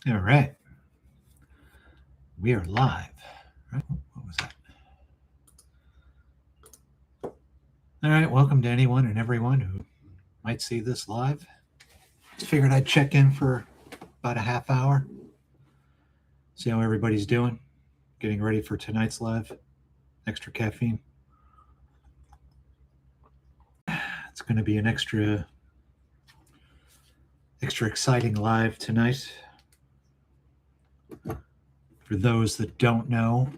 All right. We are live. Right? What was that? All right. Welcome to anyone and everyone who might see this live. Just figured I'd check in for about a half hour, see how everybody's doing, getting ready for tonight's live. Extra caffeine. It's going to be an extra exciting live tonight. For those that don't know,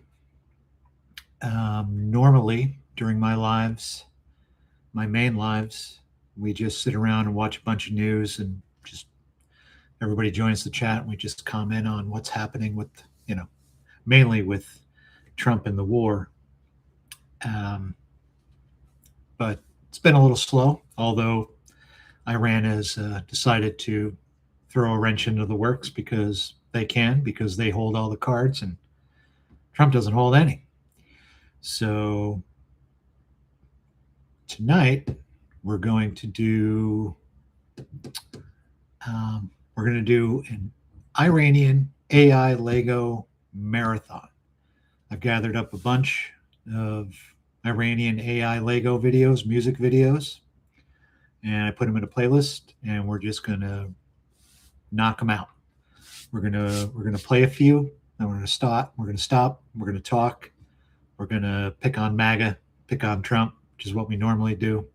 normally during my lives, my main lives, we just sit around and watch a bunch of news and just everybody joins the chat and we just comment on what's happening with, mainly with Trump and the war. Um, but it's been a little slow, although Iran has decided to throw a wrench into the works because they hold all the cards and Trump doesn't hold any. So tonight we're going to do an Iranian AI Lego marathon. I've gathered up a bunch of Iranian AI Lego videos, music videos, and I put them in a playlist, and we're just gonna knock them out. We're gonna play a few, and we're gonna stop. We're gonna stop. We're gonna talk. We're gonna pick on MAGA, pick on Trump, which is what we normally do,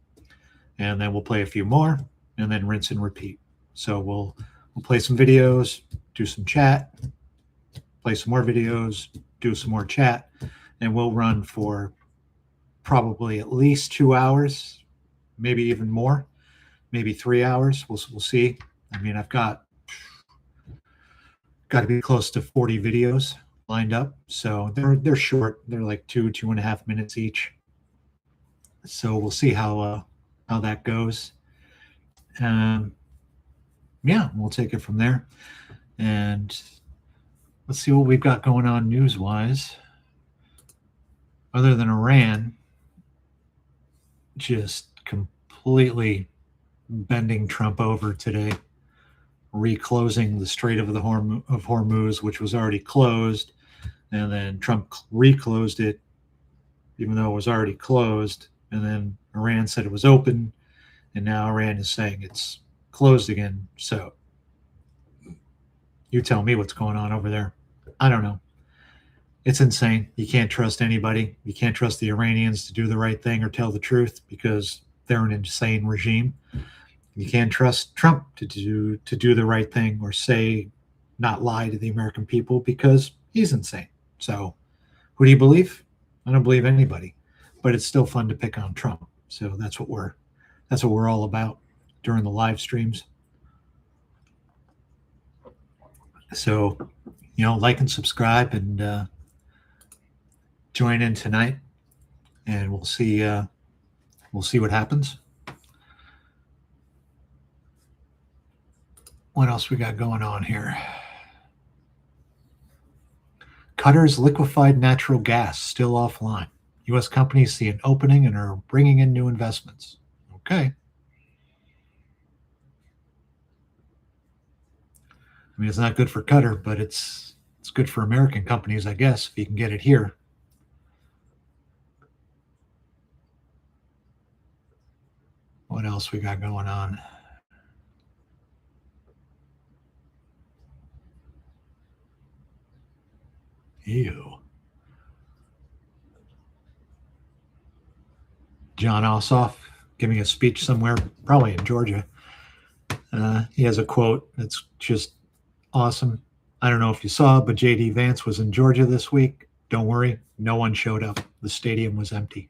and then we'll play a few more, and then rinse and repeat. So we'll play some videos, do some chat, play some more videos, do some more chat, and we'll run for probably at least 2 hours, maybe even more, maybe 3 hours. We'll see. I mean, I've got to be close to 40 videos lined up, so they're short. They're like 2.5 minutes each. So we'll see how that goes. Yeah, we'll take it from there, and let's see what we've got going on news wise. Other than Iran, just completely bending Trump over today, reclosing the Strait of Hormuz, which was already closed, and then Trump reclosed it, even though it was already closed. And then Iran said it was open, and now Iran is saying it's closed again. So you tell me what's going on over there. I don't know. It's insane. You can't trust anybody. You can't trust the Iranians to do the right thing or tell the truth because they're an insane regime. You can't trust Trump to do the right thing or say not lie to the American people because he's insane. So who do you believe? I don't believe anybody. But it's still fun to pick on Trump. So that's what we're all about during the live streams. So, like and subscribe and join in tonight, and we'll see what happens. What else we got going on here? Qatar's liquefied natural gas still offline. U.S. companies see an opening and are bringing in new investments. Okay. I mean, it's not good for Qatar, but it's good for American companies, I guess, if you can get it here. What else we got going on? Ew. John Ossoff giving a speech somewhere, probably in Georgia. He has a quote that's just awesome. I don't know if you saw, but J.D. Vance was in Georgia this week. Don't worry, no one showed up. The stadium was empty.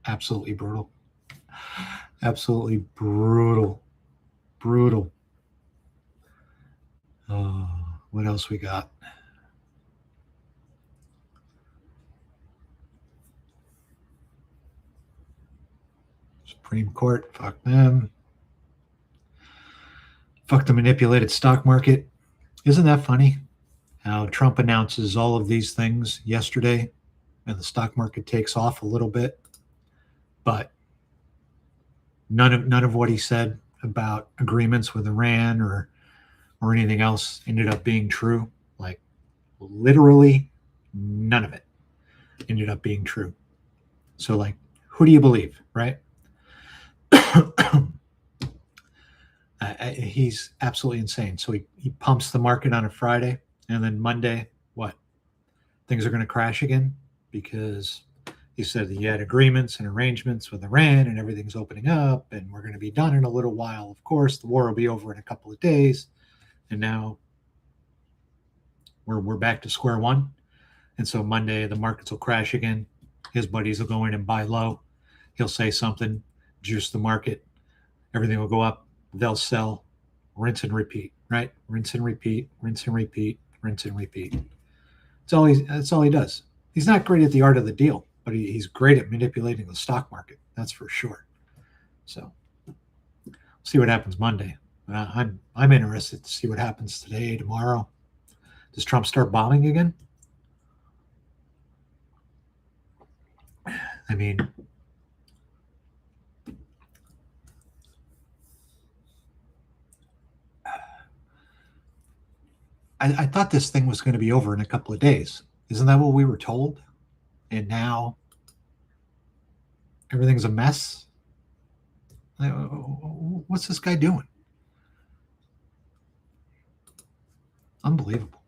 Absolutely brutal. Absolutely brutal. Brutal. What else we got? Supreme Court, fuck them. Fuck the manipulated stock market. Isn't that funny? How Trump announces all of these things yesterday and the stock market takes off a little bit, but none of what he said about agreements with Iran or or anything else ended up being true. Like, literally none of it ended up being true. So, like, who do you believe, right? He's absolutely insane. So he pumps the market on a Friday, and then Monday, what? Things are going to crash again because he said that he had agreements and arrangements with Iran and everything's opening up and we're going to be done in a little while. Of course, the war will be over in a couple of days. And now we're back to square one. And so Monday, the markets will crash again. His buddies will go in and buy low. He'll say something, juice the market. Everything will go up. They'll sell, rinse and repeat, right? Rinse and repeat, rinse and repeat, rinse and repeat. That's all he does. He's not great at the art of the deal, but he's great at manipulating the stock market. That's for sure. So we'll see what happens Monday. I'm interested to see what happens today, tomorrow. Does Trump start bombing again? I mean, I thought this thing was going to be over in a couple of days. Isn't that what we were told? And now everything's a mess. What's this guy doing? Unbelievable.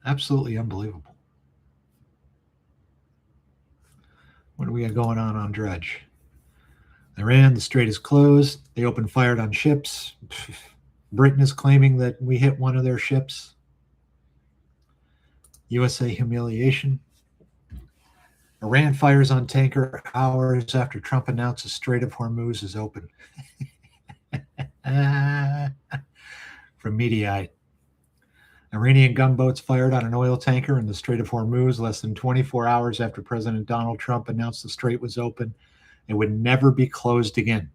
Absolutely unbelievable. What do we got going on Dredge? Iran, the strait is closed. They opened fire on ships. Britain is claiming that we hit one of their ships. USA humiliation. Iran fires on tanker hours after Trump announces Strait of Hormuz is open. From Mediaite. Iranian gunboats fired on an oil tanker in the Strait of Hormuz less than 24 hours after President Donald Trump announced the strait was open. It would never be closed again.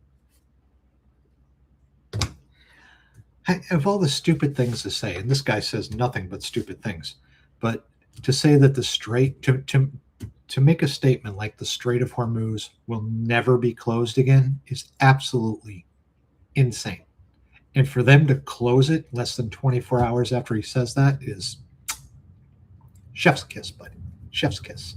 Of all the stupid things to say, and this guy says nothing but stupid things, but to say that the strait, to make a statement like the Strait of Hormuz will never be closed again is absolutely insane. And for them to close it less than 24 hours after he says that is chef's kiss, buddy. Chef's kiss.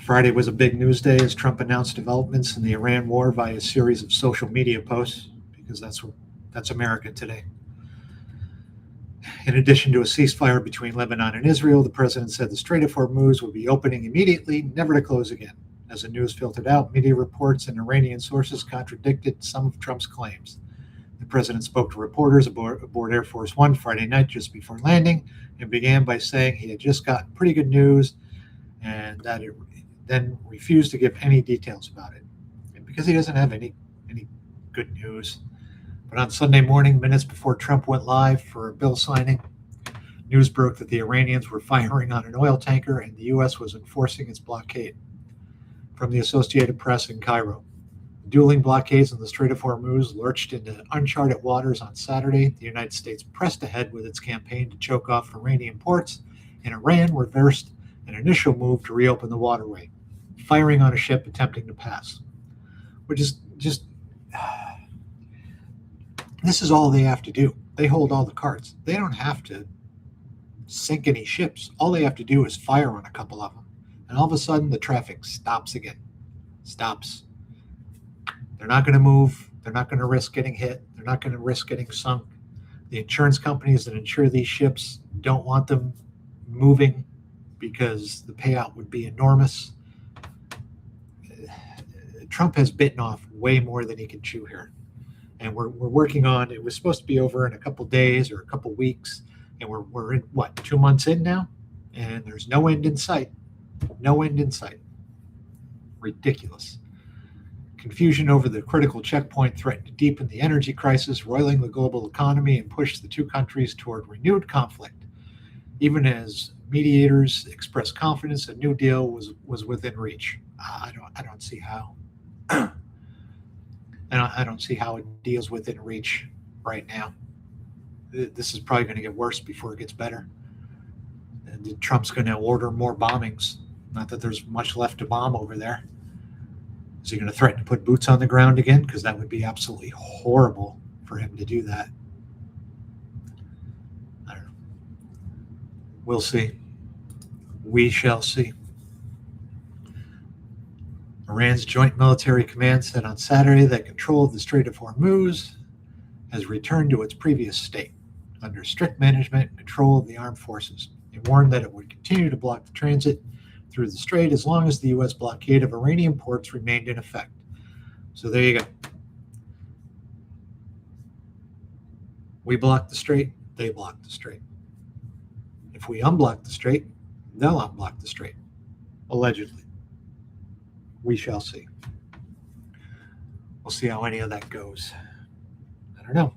Friday was a big news day as Trump announced developments in the Iran war via a series of social media posts, because that's America today. In addition to a ceasefire between Lebanon and Israel, the president said the Strait of Hormuz would be opening immediately, never to close again. As the news filtered out, media reports and Iranian sources contradicted some of Trump's claims. The president spoke to reporters aboard Air Force One Friday night just before landing and began by saying he had just gotten pretty good news and that it then refused to give any details about it because he doesn't have any good news. But on Sunday morning, minutes before Trump went live for a bill signing, news broke that the Iranians were firing on an oil tanker and the U.S. was enforcing its blockade. From the Associated Press in Cairo, dueling blockades in the Strait of Hormuz lurched into uncharted waters on Saturday. The United States pressed ahead with its campaign to choke off Iranian ports, and Iran reversed an initial move to reopen the waterway, firing on a ship attempting to pass. Which is just... This is all they have to do. They hold all the cards. They don't have to sink any ships. All they have to do is fire on a couple of them. And all of a sudden, the traffic stops again. Stops. They're not going to move. They're not going to risk getting hit. They're not going to risk getting sunk. The insurance companies that insure these ships don't want them moving because the payout would be enormous. Trump has bitten off way more than he can chew here. And we're working on, it was supposed to be over in a couple days or a couple weeks. And we're in, 2 months in now? And there's no end in sight. No end in sight. Ridiculous. Confusion over the critical checkpoint threatened to deepen the energy crisis, roiling the global economy, and push the two countries toward renewed conflict. Even as mediators expressed confidence a new deal was within reach. I don't see how. I don't see how it deals within reach right now. This is probably going to get worse before it gets better. And Trump's going to order more bombings. Not that there's much left to bomb over there. Is he going to threaten to put boots on the ground again? Because that would be absolutely horrible for him to do that. We'll see. We shall see. Iran's Joint Military Command said on Saturday that control of the Strait of Hormuz has returned to its previous state, under strict management and control of the armed forces. It warned that it would continue to block the transit through the strait as long as the U.S. blockade of Iranian ports remained in effect. So there you go. We block the strait, they block the strait. If we unblock the strait, they'll unblock the strait, allegedly. We shall see. We'll see how any of that goes. I don't know.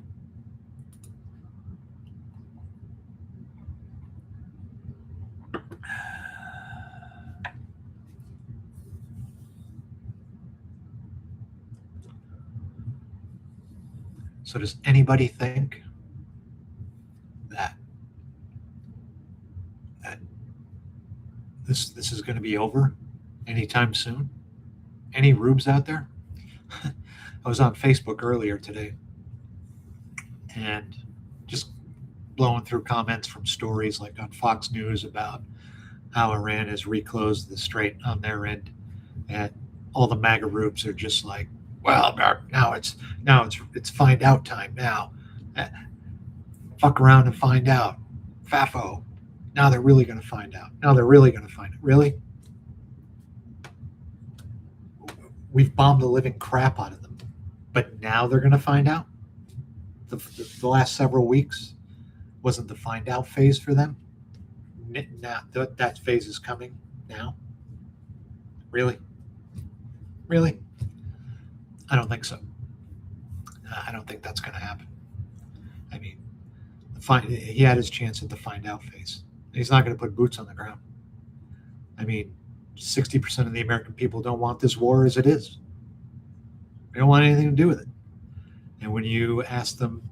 So does anybody think that this is going to be over anytime soon? Any rubes out there? I was on Facebook earlier today and just blowing through comments from stories like on Fox News about how Iran has reclosed the strait on their end, and all the MAGA rubes are just like, well, now it's find out time now. Fuck around and find out. Fafo. Now they're really going to find out. Now they're really going to find it. Really? We've bombed the living crap out of them, but now they're going to find out. The last several weeks wasn't the find out phase for them. Now that phase is coming now. Really? Really? I don't think so. I don't think that's going to happen. I mean, he had his chance at the find out phase. He's not going to put boots on the ground. I mean, 60% of the American people don't want this war as it is. They don't want anything to do with it. And when you ask them,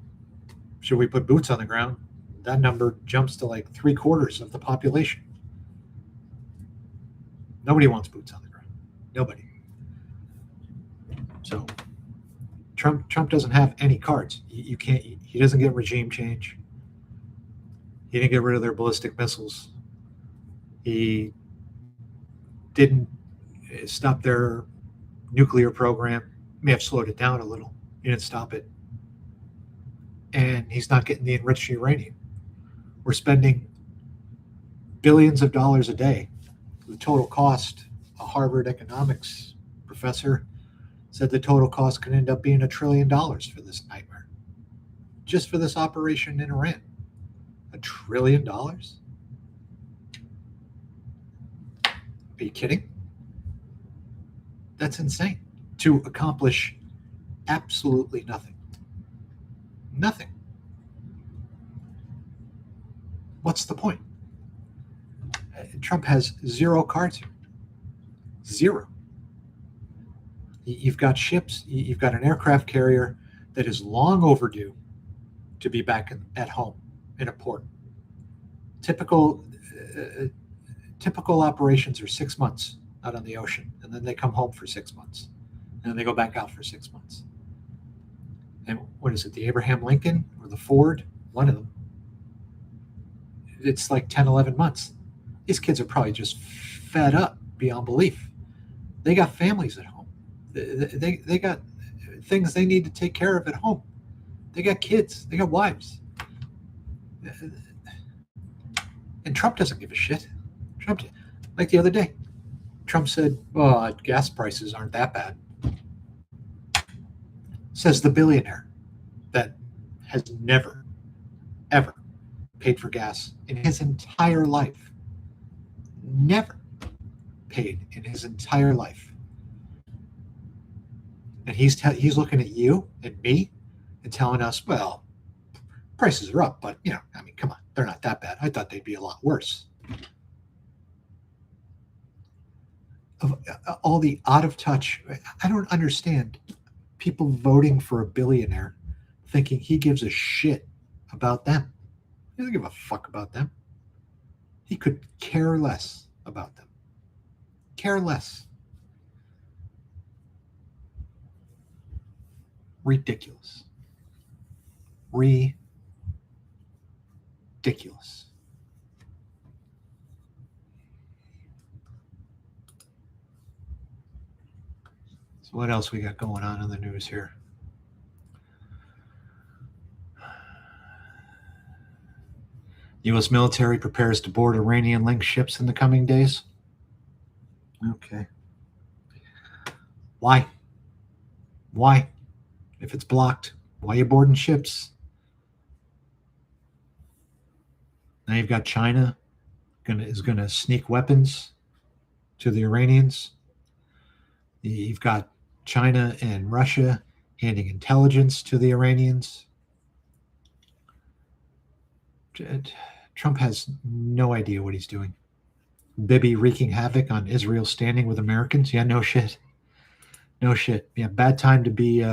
should we put boots on the ground? That number jumps to like 3/4 of the population. Nobody wants boots on the ground. Nobody. So Trump doesn't have any cards. You can't. He doesn't get regime change. He didn't get rid of their ballistic missiles. He didn't stop their nuclear program. May have slowed it down a little. He didn't stop it. And he's not getting the enriched uranium. We're spending billions of dollars a day. The total cost, a Harvard economics professor said the total cost could end up being $1 trillion for this nightmare. Just for this operation in Iran. $1 trillion? Are you kidding? That's insane. To accomplish absolutely nothing. Nothing. What's the point? Trump has zero cards here. Zero. You've got ships, you've got an aircraft carrier that is long overdue to be back at home in a port. Typical operations are 6 months out on the ocean, and then they come home for 6 months, and then they go back out for 6 months. And what is it, the Abraham Lincoln or the Ford? One of them. It's like 10, 11 months. These kids are probably just fed up beyond belief. They got families at home. They got things they need to take care of at home. They got kids. They got wives. And Trump doesn't give a shit. Trump, like the other day, Trump said, well, gas prices aren't that bad. Says the billionaire that has never, ever paid for gas in his entire life. Never paid in his entire life. And he's looking at you and me and telling us, well, prices are up, but, I mean, come on, they're not that bad. I thought they'd be a lot worse. Of all the out of touch, I don't understand people voting for a billionaire thinking he gives a shit about them. He doesn't give a fuck about them. He could care less about them. Care less. Ridiculous. Ridiculous. What else we got going on in the news here? U.S. military prepares to board Iranian-linked ships in the coming days. Okay. Why? Why? If it's blocked, why are you boarding ships? Now you've got China is going to sneak weapons to the Iranians. You've got China and Russia handing intelligence to the Iranians. Trump has no idea what he's doing. Bibby wreaking havoc on Israel's standing with Americans. Yeah, no shit. No shit. Yeah, bad time to be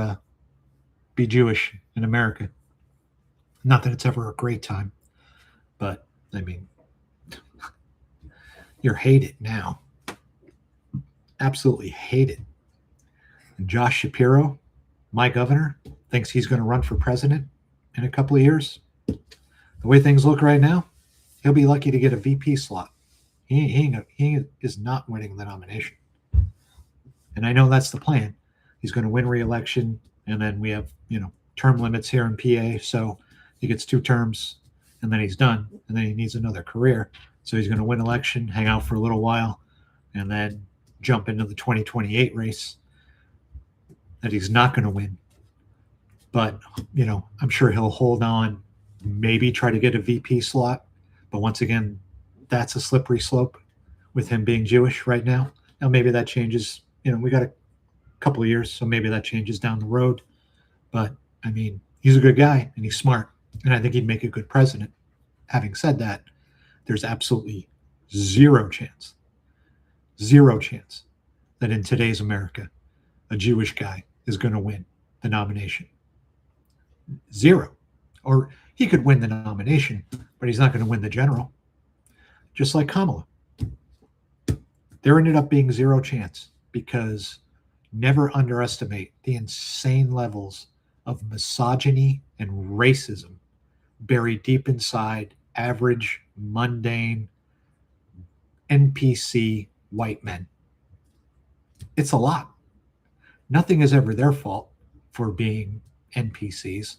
Jewish in America. Not that it's ever a great time, but I mean, you're hated now. Absolutely hated. And Josh Shapiro, my governor, thinks he's going to run for president in a couple of years. The way things look right now, he'll be lucky to get a VP slot. He is not winning the nomination. And I know that's the plan. He's going to win re-election, and then we have, term limits here in PA, so he gets 2 terms, and then he's done, and then he needs another career. So he's going to win election, hang out for a little while, and then jump into the 2028 race that he's not going to win. But, I'm sure he'll hold on, maybe try to get a VP slot. But once again, that's a slippery slope with him being Jewish right now. Now, maybe that changes. We got a couple of years, so maybe that changes down the road. But, I mean, he's a good guy, and he's smart, and I think he'd make a good president. Having said that, there's absolutely zero chance that in today's America, a Jewish guy is going to win the nomination. Zero. Or he could win the nomination, but he's not going to win the general. Just like Kamala. There ended up being zero chance because never underestimate the insane levels of misogyny and racism buried deep inside average, mundane, NPC white men. It's a lot. Nothing is ever their fault for being NPCs.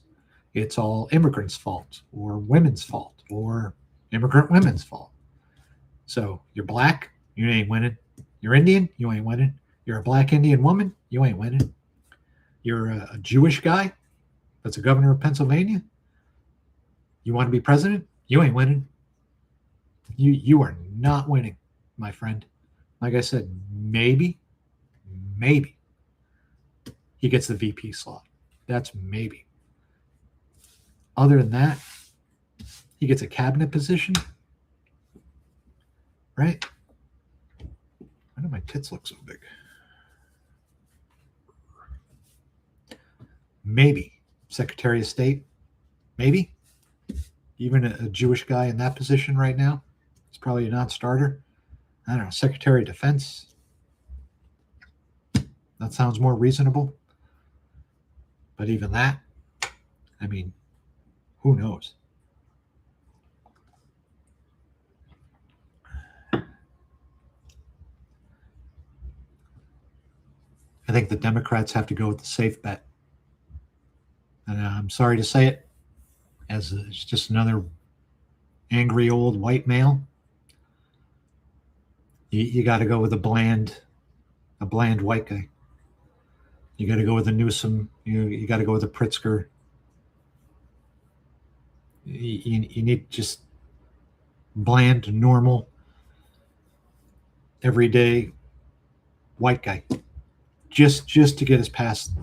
It's all immigrants' fault or women's fault or immigrant women's fault. So you're black, you ain't winning. You're Indian, you ain't winning. You're a black Indian woman, you ain't winning. You're a Jewish guy that's a governor of Pennsylvania. You want to be president, you ain't winning. You are not winning, my friend. Like I said, maybe he gets the VP slot. That's maybe. Other than that, he gets a cabinet position, right? Why do my tits look so big? Maybe Secretary of State, maybe. Even a Jewish guy in that position right now is probably a non-starter. I don't know, Secretary of Defense. That sounds more reasonable. But even that, I mean, who knows? I think the Democrats have to go with the safe bet. And I'm sorry to say it, as it's just another angry old white male. You got to go with a bland white guy. You got to go with a Newsom. You got to go with a Pritzker. You need just bland, normal, everyday white guy, just to get us past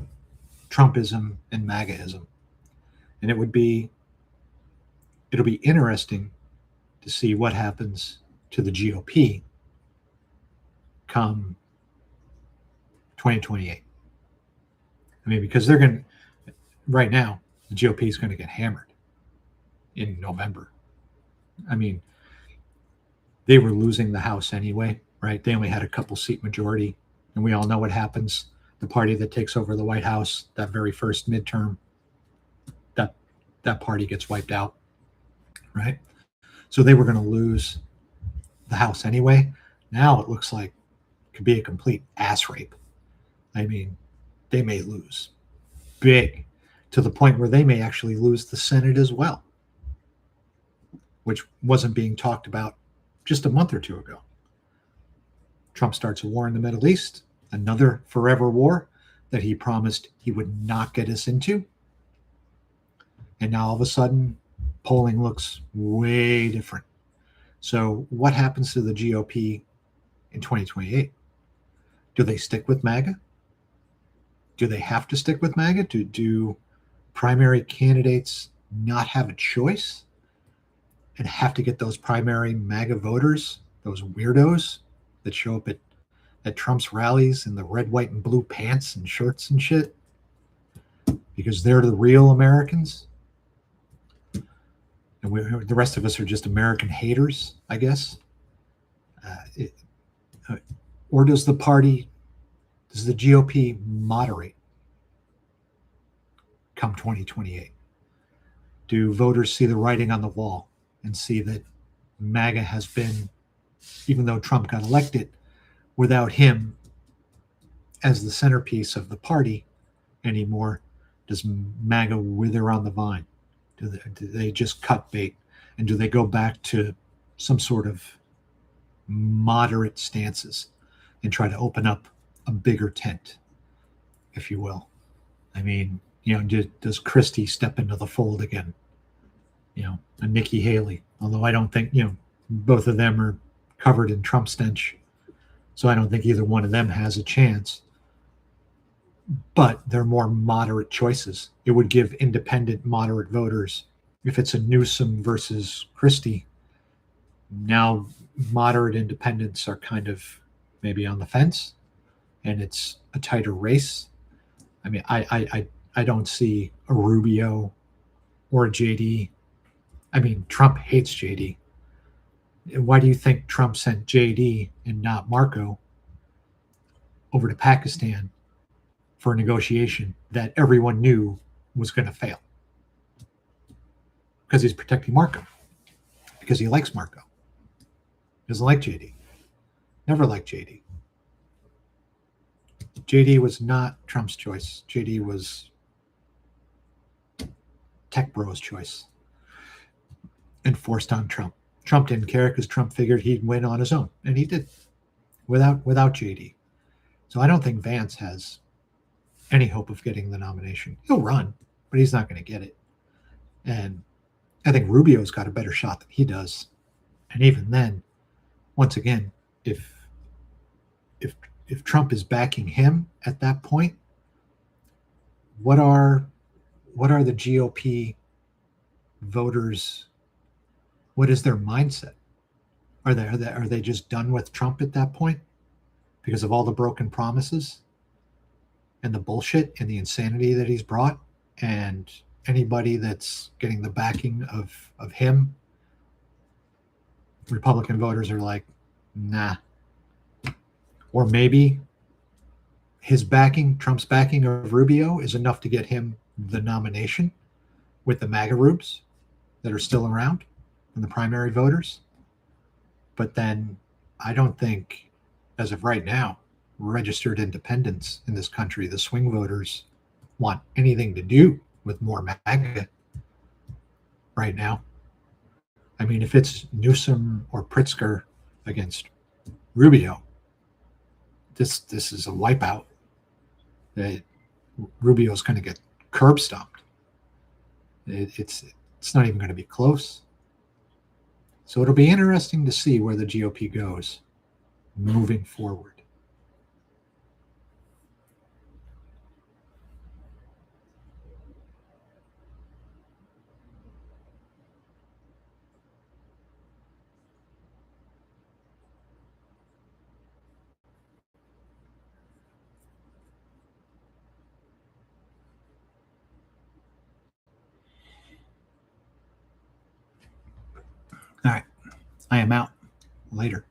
Trumpism and MAGAism. And it'll be interesting to see what happens to the GOP come 2028. I mean, because right now, the GOP is going to get hammered in November. I mean, they were losing the House anyway, right? They only had a couple seat majority, and we all know what happens. The party that takes over the White House, that very first midterm, that party gets wiped out, right? So they were going to lose the House anyway. Now it looks like it could be a complete ass rape. I mean, they may lose big, to the point where they may actually lose the Senate as well, which wasn't being talked about just a month or two ago. Trump starts a war in the Middle East, another forever war that he promised he would not get us into. And now all of a sudden, polling looks way different. So, what happens to the GOP in 2028? Do they stick with MAGA? Do they have to stick with MAGA? Do primary candidates not have a choice and have to get those primary MAGA voters, those weirdos that show up at Trump's rallies in the red, white, and blue pants and shirts and shit, because they're the real Americans? And the rest of us are just American haters, I guess. Or does the GOP moderate come 2028? Do voters see the writing on the wall and see that MAGA has been, even though Trump got elected, without him as the centerpiece of the party anymore, does MAGA wither on the vine? Do they just cut bait? And do they go back to some sort of moderate stances and try to open up a bigger tent, if you will? I mean, does Christie step into the fold again? And Nikki Haley, although I don't think, both of them are covered in Trump stench. So I don't think either one of them has a chance. But they're more moderate choices. It would give independent, moderate voters, if it's a Newsom versus Christie, now moderate independents are kind of maybe on the fence, and it's a tighter race. I mean, I don't see a Rubio or a JD. I mean, Trump hates JD. Why do you think Trump sent JD and not Marco over to Pakistan for a negotiation that everyone knew was going to fail? Because he's protecting Marco. Because he likes Marco. He doesn't like JD. Never liked JD. JD was not Trump's choice. JD was Tech Bro's choice and forced on Trump. Trump didn't care because Trump figured he'd win on his own, and he did without JD. So I don't think Vance has any hope of getting the nomination. He'll run, but he's not going to get it. And I think Rubio's got a better shot than he does. And even then, once again, if Trump is backing him at that point, what are the GOP voters? What is their mindset? Are they just done with Trump at that point because of all the broken promises and the bullshit and the insanity that he's brought? And anybody that's getting the backing of him, Republican voters are like, nah. Or maybe his backing, Trump's backing of Rubio, is enough to get him the nomination with the MAGA Rubes that are still around and the primary voters. But then I don't think, as of right now, registered independents in this country, the swing voters, want anything to do with more MAGA right now. I mean, if it's Newsom or Pritzker against Rubio, this is a wipeout. Rubio's going to get curb stomped. It's not even going to be close. So it'll be interesting to see where the GOP goes moving forward. All right. I am out. Later.